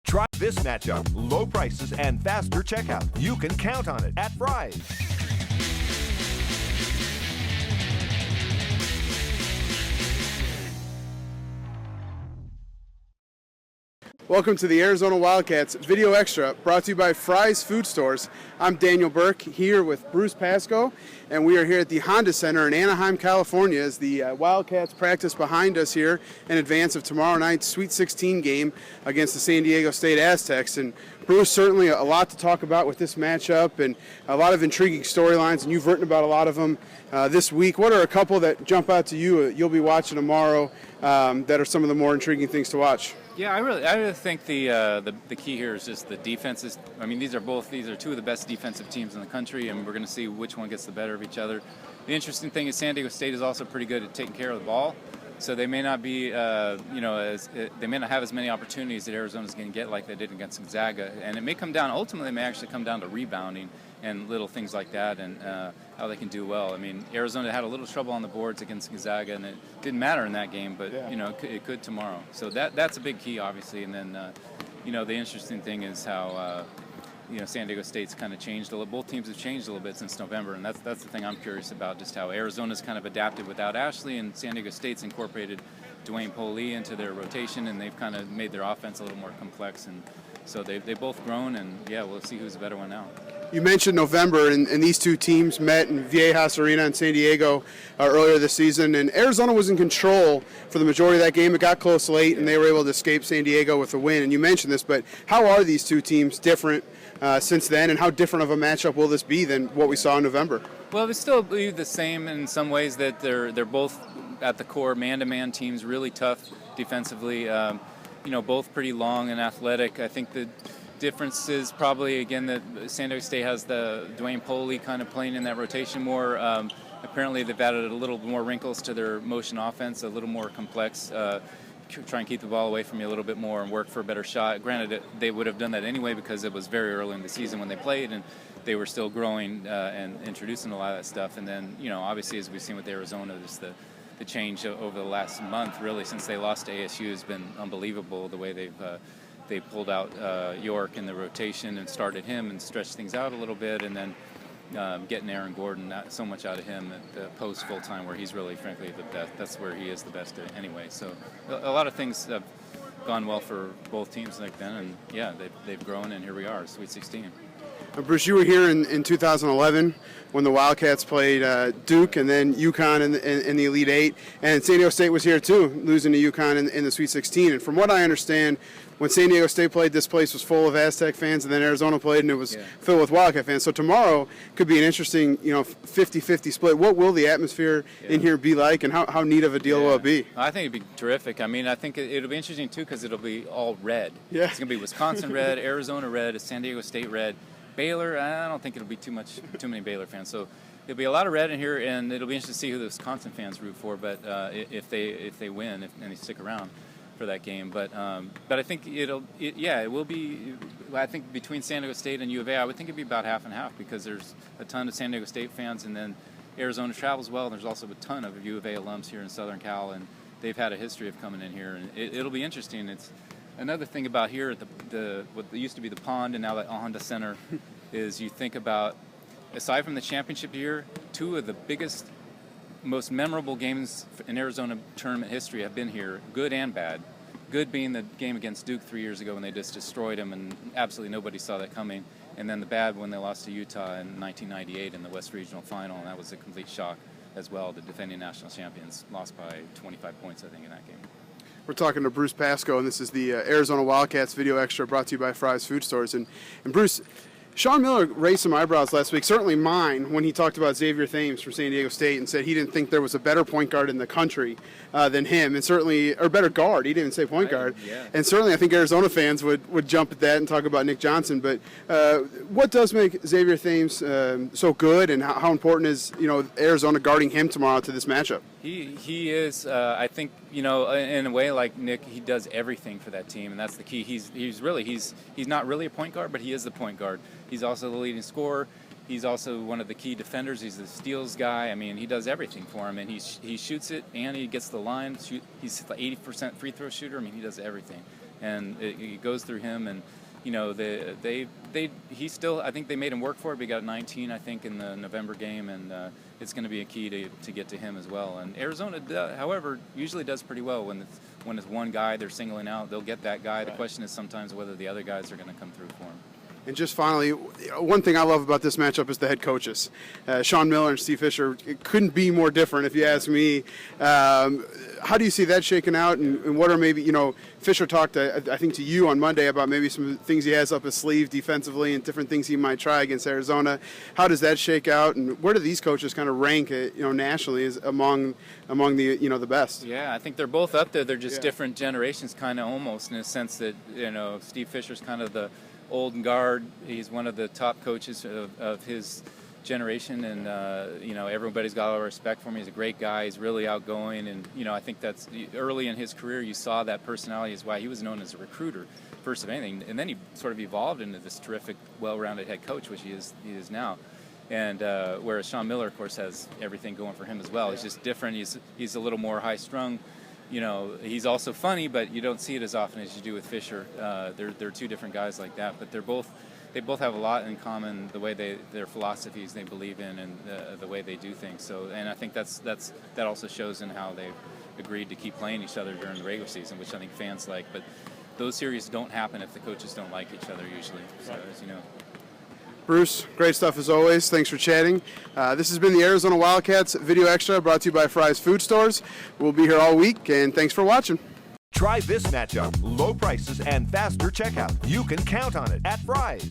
Try this matchup. Low prices and faster checkout. You can count on it at Fry's. Welcome to the Arizona Wildcats Video Extra, brought to you by Fry's Food Stores. I'm Daniel Berk, here with Bruce Pascoe, and we are here at the Honda Center in Anaheim, California, as the Wildcats practice behind us here in advance of tomorrow night's Sweet 16 game against the San Diego State Aztecs. And Bruce, certainly a lot to talk about with this matchup and a lot of intriguing storylines, and you've written about a lot of them this week. What are a couple that jump out to you you'll be watching tomorrow that are some of the more intriguing things to watch? Yeah, I really think the key here is just the defenses. I mean, these are two of the best defensive teams in the country, and we're going to see which one gets the better of each other. The interesting thing is San Diego State is also pretty good at taking care of the ball, so they may not be, they may not have as many opportunities that Arizona's going to get like they did against Gonzaga, and it may come down. Ultimately, it may actually come down to rebounding and little things like that, and how they can do well. I mean, Arizona had a little trouble on the boards against Gonzaga, and it didn't matter in that game, but it could tomorrow. So that's a big key, obviously. And then, the interesting thing is how San Diego State's kind of changed a little. Both teams have changed a little bit since November, and that's the thing I'm curious about, just how Arizona's kind of adapted without Ashley, and San Diego State's incorporated Dwayne Polee into their rotation, and they've kind of made their offense a little more complex. And so they've both grown, and we'll see who's the better one now. You mentioned November, and these two teams met in Viejas Arena in San Diego earlier this season, and Arizona was in control for the majority of that game. It got close late, and they were able to escape San Diego with a win. And you mentioned this, but how are these two teams different since then, and how different of a matchup will this be than what we saw in November? Well, they still be the same in some ways, that they're both at the core man-to-man teams, really tough defensively, both pretty long and athletic. I think the difference is probably, again, that San Diego State has the Dwayne Polee kind of playing in that rotation more. Apparently they've added a little more wrinkles to their motion offense, a little more complex, try and keep the ball away from you a little bit more and work for a better shot. Granted, they would have done that anyway because it was very early in the season when they played, and they were still growing and introducing a lot of that stuff. And then, obviously, as we've seen with Arizona, just the change over the last month, really, since they lost to ASU, has been unbelievable, the way they pulled out York in the rotation and started him and stretched things out a little bit, and then getting Aaron Gordon so much out of him at the post full-time, where he's really, frankly, the best. That's where he is the best anyway. So a lot of things have gone well for both teams like then, and they've grown, and here we are, Sweet 16. Bruce, you were here in 2011 when the Wildcats played Duke and then UConn in the Elite Eight, and San Diego State was here too, losing to UConn in the Sweet 16. And from what I understand, when San Diego State played, this place was full of Aztec fans, and then Arizona played, and it was filled with Wildcat fans. So tomorrow could be an interesting, 50-50 split. What will the atmosphere in here be like, and how neat of a deal will it be? I think it'd be terrific. I mean, I think it'll be interesting too, because it'll be all red. Yeah. It's going to be Wisconsin red, Arizona red, San Diego State red. Baylor, I don't think it'll be too many Baylor fans. So there'll be a lot of red in here, and it'll be interesting to see who the Wisconsin fans root for. But if they win, and they stick around for that game. But I think it will be. I think between San Diego State and U of A, I would think it'd be about half and half, because there's a ton of San Diego State fans, and then Arizona travels well. And there's also a ton of U of A alums here in Southern Cal, and they've had a history of coming in here, and it'll be interesting. It's another thing about here at what used to be the Pond and now the Honda Center is, you think about, aside from the championship year, two of the biggest, most memorable games in Arizona tournament history have been here, good and bad. Good being the game against Duke 3 years ago when they just destroyed them, and absolutely nobody saw that coming. And then the bad when they lost to Utah in 1998 in the West Regional Final, and that was a complete shock as well. The defending national champions lost by 25 points, I think, in that game. We're talking to Bruce Pascoe, and this is the Arizona Wildcats Video Extra, brought to you by Fry's Food Stores. And Bruce, Sean Miller raised some eyebrows last week, certainly mine, when he talked about Xavier Thames from San Diego State and said he didn't think there was a better point guard in the country than him, and certainly, or better guard. He didn't say point guard. Yeah. And certainly I think Arizona fans would jump at that and talk about Nick Johnson. But what does make Xavier Thames so good, and how important is Arizona guarding him tomorrow to this matchup? He is, I think, in a way like Nick, he does everything for that team, and that's the key. He's not really a point guard, but he is the point guard. He's also the leading scorer. He's also one of the key defenders. He's the steals guy. I mean, he does everything for him, and he shoots it, and he gets the line. He's the 80% free throw shooter. I mean, he does everything. and it goes through him. And you know, he still, I think they made him work for it, but he got 19, I think, in the November game, and it's going to be a key to get to him as well. And Arizona, however, usually does pretty well when it's one guy they're singling out. They'll get that guy. The question is sometimes whether the other guys are going to come through for him. And just finally, one thing I love about this matchup is the head coaches. Sean Miller and Steve Fisher, it couldn't be more different if you ask me. How do you see that shaking out, and what are maybe, you know, Fisher talked, I think, to you on Monday about maybe some things he has up his sleeve defensively and different things he might try against Arizona. How does that shake out, and where do these coaches kind of rank, you know, nationally as among the, you know, the best? Yeah, I think they're both up there. They're just different generations, kind of almost, in a sense that, you know, Steve Fisher's kind of the old guard. He's one of the top coaches of his generation, and you know, everybody's got a lot of respect for him. He's a great guy. He's really outgoing, and you know, I think that's early in his career you saw that personality is why he was known as a recruiter first of anything, and then he sort of evolved into this terrific, well-rounded head coach, which he is now. And whereas Sean Miller, of course, has everything going for him as well. He's just different. He's a little more high-strung. You know, he's also funny, but you don't see it as often as you do with Fisher. They're two different guys like that, but they both have a lot in common, the way their philosophies they believe in, and the way they do things. So, and I think that also shows in how they've agreed to keep playing each other during the regular season, which I think fans like. But those series don't happen if the coaches don't like each other usually. So, as you know. Bruce, great stuff as always. Thanks for chatting. This has been the Arizona Wildcats Video Extra, brought to you by Fry's Food Stores. We'll be here all week, and thanks for watching. Try this matchup. Low prices and faster checkout. You can count on it at Fry's.